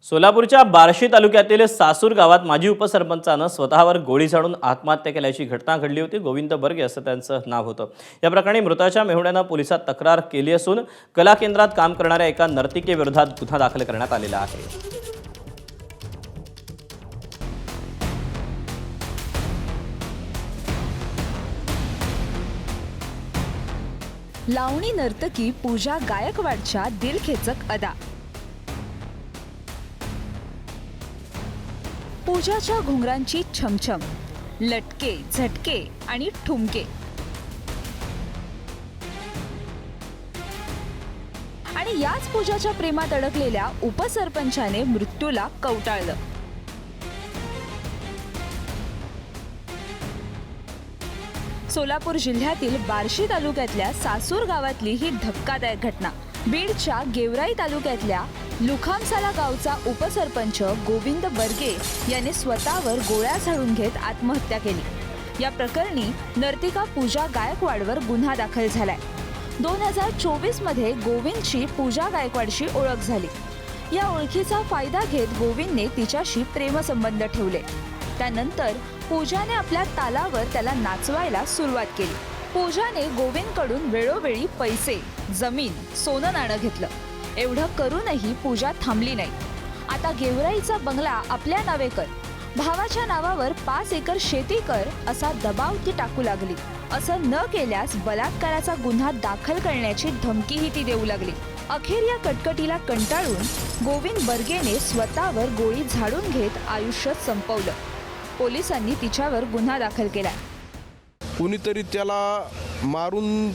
सोलापूरच्या बार्शी तालुक्यातील सासूर गावात माजी उपसरपंचानं स्वतःवर गोळी झाडून आत्महत्या केल्याची घटना घडली होती। गोविंद बर्गे असं त्यांचं नाव होतं। या प्रकरणी मृताच्या मेहुण्यानं पोलिसात तक्रार केली असून कला केंद्रात काम करणाऱ्या एका नर्तिकेविरोधात गुन्हा दाखल करण्यात आलेला आहे। लावणी नर्तकी पूजा गायकवाडच्या दिलखेचक अदा। पूजाच्या घुंगरांची छमछम, लटके, झटके आणि ठुमके आणि याच पूजाच्या प्रेमात अडकलेल्या उपसरपंचाने मृत्यूला कवटाळलं। सोलापूर जिल्ह्यातील बार्शी तालुक्यातल्या सासूर गावातली ही धक्कादायक घटना। बीडच्या गेवराई तालुक्यातल्या लुखामसाला गावचा उपसरपंच गोविंद बर्गे याने स्वतःवर गोळ्या झाडून घेत आत्महत्या केली। या प्रकरणी नर्तिका पूजा गायकवाडवर गुन्हा दाखल झालाय। 2024 मध्ये गोविंदची पूजा गायकवाडशी ओळख झाली। या ओळखीचा फायदा घेत गोविंदने तिच्याशी प्रेमसंबंध ठेवले। त्यानंतर पूजाने आपल्या तालावर त्याला नाचवायला सुरुवात केली। पूजाने गोविंदकडून वेळोवेळी पैसे, जमीन, सोनं नाणं घेतलं। एवढं करूनही पूजा थांबली नाही। आता गेवराईचा बंगला आपल्या नावे कर, भावाच्या नावावर 5 एकर शेती कर असा दबाव ती टाकू लागली। असं न केल्यास बलात्काराचा गुन्हा दाखल करण्याची धमकीही ती देऊ लागली। अखेर या कटकटीला कंटाळून गोविंद बर्गेने स्वतःवर गोळी झाडून घेत आयुष्य संपवलं। पोलिसांनी तिच्यावर गुन्हा दाखल केलाय। कुणीतरी त्याला मारून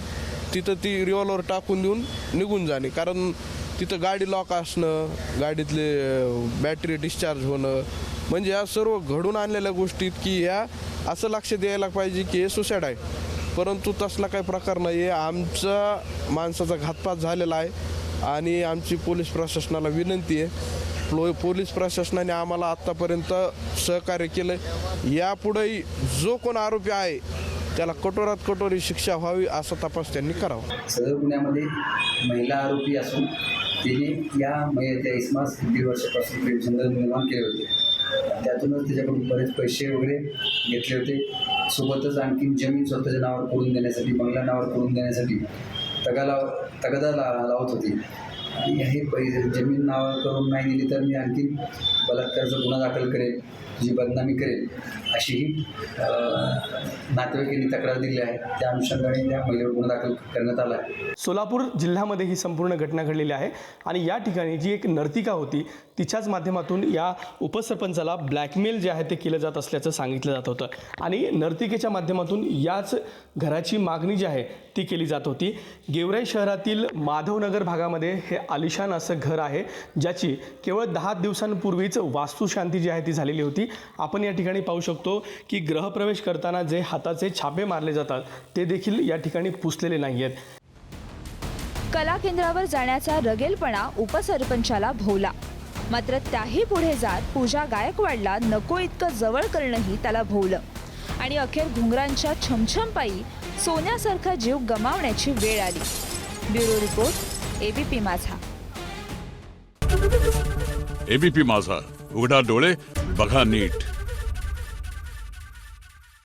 तिथं ती रिव्हॉल्वर टाकून देऊन निघून जाणे, कारण तिथं गाडी लॉक असणं, गाडीतले बॅटरी डिस्चार्ज होणं, म्हणजे या सर्व घडून आणलेल्या गोष्टीत की ह्या असं लक्ष द्यायला पाहिजे की हे सुसाईड आहे, परंतु तसला काही प्रकार नाही आहे। आमचा माणसाचा घातपात झालेला आहे आणि आमची पोलीस प्रशासनाला विनंती आहे, पोलीस प्रशासनाने आम्हाला आत्तापर्यंत सहकार्य केलं। यापुढेही जो कोण आरोपी आहे त्याला कठोरात कठोर शिक्षा व्हावी असा तपास त्यांनी करावा। सदर गुन्ह्यामध्ये महिला आरोपी असून तिने त्या इसमास 1.5 वर्षापासून प्रेमसंबंध निर्माण केले होते। त्यातूनच त्याच्याकडून बरेच पैसे वगैरे घेतले होते। सोबतच आणखी जमीन स्वतःच्या नावावर करून देण्यासाठी, बंगला नावावर करून देण्यासाठी तगादा लावत होती आणि हे जमीन नावावर करून नाही दिली तर मी आणखी बलात्काराचा गुन्हा दाखल करेल, जी बदनामी करेल अशीही नातेवाईकांनी तक्रार दिली आहे। त्या अनुषंगाने त्या महिलेवर गुन्हा दाखल करण्यात आला आहे। सोलापूर जिल्ह्यामध्ये ही संपूर्ण घटना घडलेली आहे आणि या ठिकाणी जी एक नर्तिका होती तिच्याच माध्यमातून या उपसरपंचाला ब्लॅकमेल जे आहे ते केलं जात असल्याचं सांगितलं जात होतं आणि नर्तिकेच्या माध्यमातून याच घराची मागणी जी आहे ती केली जात होती। गेवराई शहरातील माधवनगर भागामध्ये हे आलिशान असं घर आहे, ज्याची केवळ 10 दिवसांपूर्वीच वास्तुशांती जी आहे ती झालेली होती। आपण या ठिकाणी पाहू शकतो की गृहप्रवेश करताना जे हाताचे छापे मारले जातात ते देखील या ठिकाणी पुसलेले नाही आहेत। कला केंद्रावर जाण्याचा रगेलपणा उपसरपंचाला भोवला, मात्र त्याही पुढे जात पूजा गायकवाडला नको इतकं जवळ करणंही त्याला भोवलं आणि अखेर घुंगरांच्या छमछमपायी सोन्यासारखा जीव गमावण्याची वेळ आली। ब्युरो रिपोर्ट, एबीपी माझा। एबीपी माझा, उघडा डोळे बघा नीट।